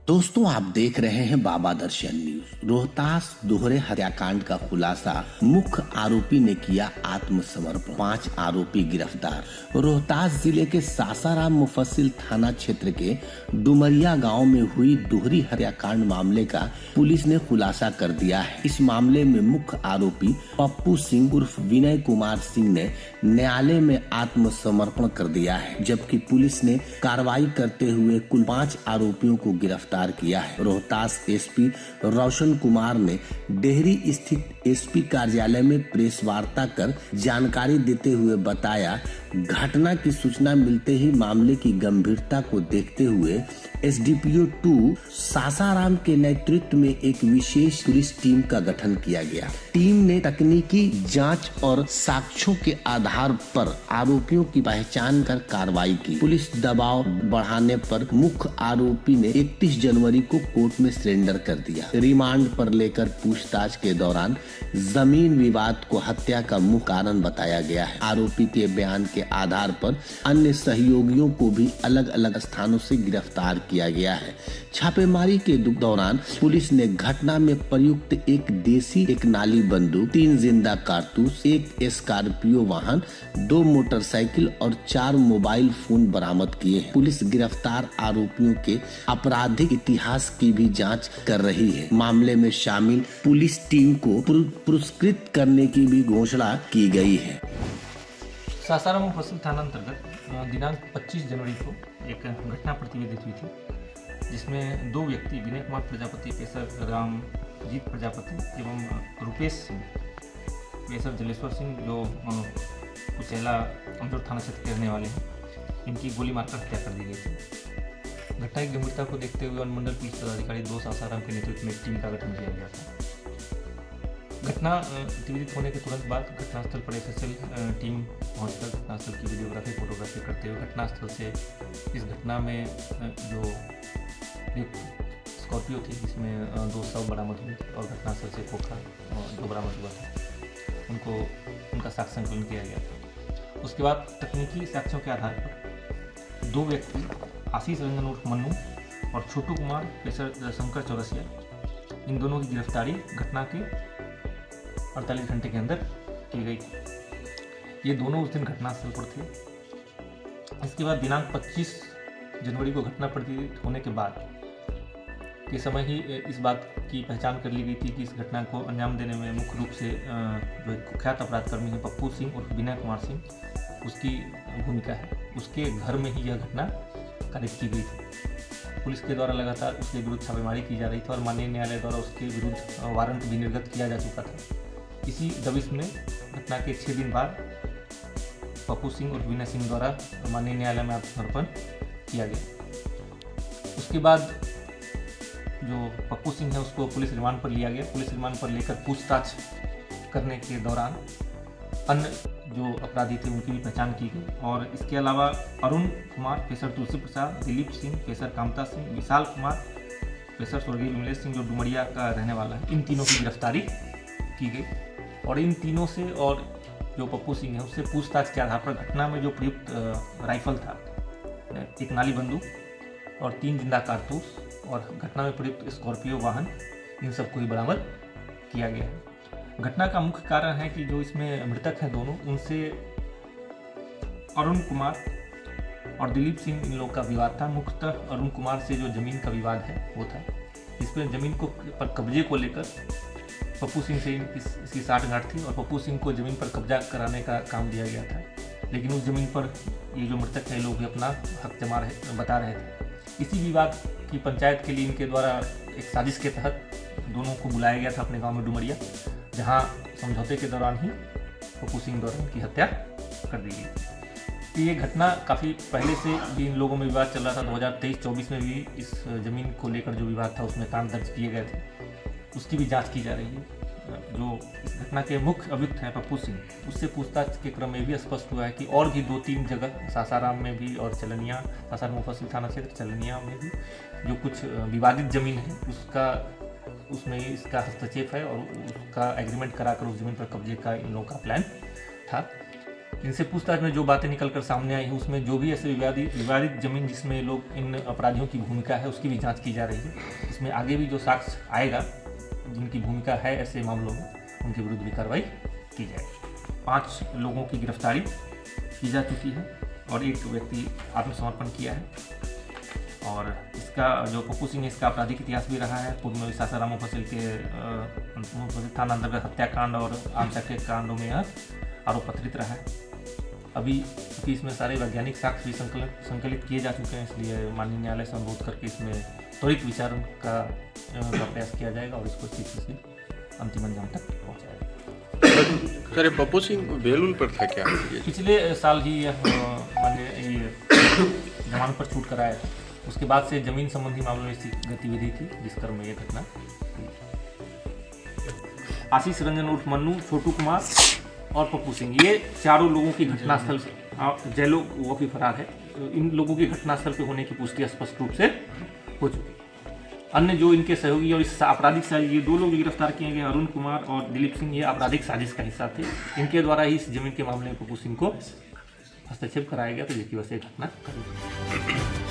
दोस्तों, आप देख रहे हैं बाबा दर्शन न्यूज। रोहतास दोहरे हत्याकांड का खुलासा, मुख्य आरोपी ने किया आत्मसमर्पण, 5 आरोपी गिरफ्तार। रोहतास जिले के सासाराम मुफस्सिल थाना क्षेत्र के डुमरिया गांव में हुई दोहरी हत्याकांड मामले का पुलिस ने खुलासा कर दिया है। इस मामले में मुख्य आरोपी पप्पू सिंह उर्फ विनय कुमार सिंह ने न्यायालय में आत्मसमर्पण कर दिया है, जबकि पुलिस ने कार्रवाई करते हुए कुल 5 आरोपियों को गिरफ्तार किया है। रोहतास एसपी रोशन कुमार ने डेहरी स्थित एसपी कार्यालय में प्रेस वार्ता कर जानकारी देते हुए बताया, घटना की सूचना मिलते ही मामले की गंभीरता को देखते हुए एसडीपीओ 2 सासाराम के नेतृत्व में एक विशेष पुलिस टीम का गठन किया गया। टीम ने तकनीकी जांच और साक्ष्यों के आधार पर आरोपियों की पहचान कर कार्रवाई की। पुलिस दबाव बढ़ाने पर मुख्य आरोपी ने 31 जनवरी को कोर्ट में सरेंडर कर दिया। रिमांड पर लेकर पूछताछ के दौरान जमीन विवाद को हत्या का मुख्य कारण बताया गया है। आरोपी के बयान के आधार पर अन्य सहयोगियों को भी अलग अलग स्थानों से गिरफ्तार किया गया है। छापेमारी के दौरान पुलिस ने घटना में प्रयुक्त एक देसी, एक नाली बंदूक, 3 जिंदा कारतूस, 1 स्कॉर्पियो वाहन, 2 मोटरसाइकिल और 4 मोबाइल फोन बरामद किए हैं। पुलिस गिरफ्तार आरोपियों के आपराधिक इतिहास की भी जांच कर रही है। मामले में शामिल पुलिस टीम को पुरस्कृत करने की भी घोषणा की गई है। सासाराम मुफस्सिल थाना अंतर्गत दिनांक 25 जनवरी को एक घटना प्रतिवेदित हुई थी, जिसमें 2 व्यक्ति विनय कुमार प्रजापति पेशर रामजीत प्रजापति एवं रुपेश सिंह पेशर जलेश्वर सिंह, जो कुचेला अमजोर थाना क्षेत्र के रहने वाले हैं, इनकी गोली मारकर हत्या कर दी गई थी। घटना की गंभीरता को देखते हुए अनुमंडल पुलिस पदाधिकारी 2 सासाराम के नेतृत्व में एक टीम का गठन किया गया था। घटना प्रतिवेदित होने के तुरंत बाद घटनास्थल पर एफएसएल टीम पहुंचकर घटनास्थल की वीडियोग्राफी फोटोग्राफी करते हुए घटनास्थल से इस घटना में जो एक स्कॉर्पियो थी, जिसमें 2 शव बरामद हुए थे और घटनास्थल से खोखा 2 बरामद हुआ था, उनका साक्ष्य संकलन किया गया था। उसके बाद तकनीकी साक्ष्यों के आधार पर 2 व्यक्ति आशीष रंजन उर्फ मन्नू और छोटू कुमार पेशर शंकर चौरसिया, इन दोनों की गिरफ्तारी घटना के 48 घंटे के अंदर की गई थी। ये दोनों उस दिन घटनास्थल पर थे। इसके बाद दिनांक 25 जनवरी को घटना प्रतिवेदित होने के बाद के समय ही इस बात की पहचान कर ली गई थी कि इस घटना को अंजाम देने में मुख्य रूप से जो एक कुख्यात अपराधकर्मी है पप्पू सिंह और विनय कुमार सिंह, उसकी भूमिका है। उसके घर में ही यह घटना कारित की गई थी। पुलिस के द्वारा लगातार उसके विरुद्ध छापेमारी की जा रही थी और माननीय न्यायालय द्वारा उसके विरुद्ध वारंट भी निर्गत किया जा चुका था। इसी दबिश में घटना के 6 दिन बाद पप्पू सिंह और विनय सिंह द्वारा माननीय न्यायालय में आत्मसमर्पण किया गया। उसके बाद जो पप्पू सिंह है उसको पुलिस रिमांड पर लिया गया। पुलिस रिमांड पर लेकर पूछताछ करने के दौरान अन्य जो अपराधी थे उनकी भी पहचान की गई और इसके अलावा अरुण कुमार पेशर तुलसी प्रसाद, दिलीप सिंह पेशर कामता सिंह, विशाल कुमार पेशर स्वर्गीय विमलेश सिंह जो डुमरिया का रहने वाला है, इन तीनों की गिरफ्तारी की गई और इन तीनों से और जो पप्पू सिंह है उससे पूछताछ के आधार पर घटना में जो प्रयुक्त राइफल था, एक नाली बंदूक और 3 जिंदा कारतूस और घटना में प्रयुक्त स्कॉर्पियो वाहन, इन सबको ही बरामद किया गया है। घटना का मुख्य कारण है कि जो इसमें मृतक हैं दोनों, उनसे अरुण कुमार और दिलीप सिंह, इन लोग का विवाद था। मुख्यतः अरुण कुमार से जो जमीन का विवाद है वो था। इसमें जमीन को पर कब्जे को लेकर पप्पू सिंह से इसकी साठगांठ थी और पप्पू सिंह को ज़मीन पर कब्जा कराने का काम दिया गया था, लेकिन उस ज़मीन पर ये जो मृतक है लोग भी अपना हक बता रहे थे। इसी विवाद की पंचायत के लिए इनके द्वारा एक साजिश के तहत दोनों को बुलाया गया था अपने गांव में डुमरिया, जहां समझौते के दौरान ही पप्पू सिंह द्वारा इनकी हत्या कर दी गई थी। तो ये घटना काफ़ी पहले से भी इन लोगों में विवाद चल रहा था। 2023-24 में भी इस ज़मीन को लेकर जो विवाद था उसमें कांड दर्ज किए गए थे, उसकी भी जांच की जा रही है। जो इस घटना के मुख्य अभियुक्त हैं पप्पू सिंह, उससे पूछताछ के क्रम में भी स्पष्ट हुआ है कि और भी 2-3 जगह सासाराम में भी और चलनिया, सासाराम मुफस्सिल थाना क्षेत्र चलनिया में भी जो कुछ विवादित जमीन है उसमें इसका हस्तक्षेप है और उसका एग्रीमेंट कराकर उस जमीन पर कब्जे का इन लोगों का प्लान था। इनसे पूछताछ में जो बातें निकल कर सामने आई हैं उसमें जो भी ऐसे विवादित जमीन जिसमें लोग इन अपराधियों की भूमिका है उसकी भी जांच की जा रही है। इसमें आगे भी जो साक्ष्य आएगा जिनकी भूमिका है ऐसे मामलों में उनके विरुद्ध भी कार्रवाई की जाएगी। 5 लोगों की गिरफ्तारी की जा चुकी है और एक व्यक्ति आत्मसमर्पण किया है। और इसका जो पप्पू सिंह है इसका आपराधिक इतिहास भी रहा है। पूर्व में सासाराम मुफस्सिल के थाना अंतर्गत हत्याकांड और आमचा के कांडों में यह आरोप पत्रित रहा है। अभी क्योंकि इसमें सारे वैज्ञानिक साक्ष्य भी संकलित किए जा चुके हैं, इसलिए माननीय न्यायालय से अनुरोध करके इसमें त्वरित विचार का प्रयास किया जाएगा और इसको शीघ्र से अंतिम अंजाम तक पहुँचाएगा। सर पप्पू सिंह बेलूल पर था क्या? पिछले साल ही माननीय ये जमानत पर छूट कराया था। उसके बाद से जमीन संबंधी मामलों में ऐसी गतिविधि थी जिस क्रम में यह घटना हुई। आशीष रंजन उर्फ मन्नू, छोटू कुमार और पप्पू सिंह ये चारों लोगों की घटनास्थल से जैलो वो भी फरार है। इन लोगों की घटनास्थल पे होने की पुष्टि स्पष्ट रूप से हो चुकी है। अन्य जो इनके सहयोगी और इस आपराधिक साजिश ये 2 लोग गिरफ्तार किए गए, अरुण कुमार और दिलीप सिंह, ये आपराधिक साजिश का हिस्सा थे। इनके द्वारा ही इस जमीन के मामले में पप्पू सिंह को हस्तक्षेप कराया गया था जिसकी वजह से घटना घटी।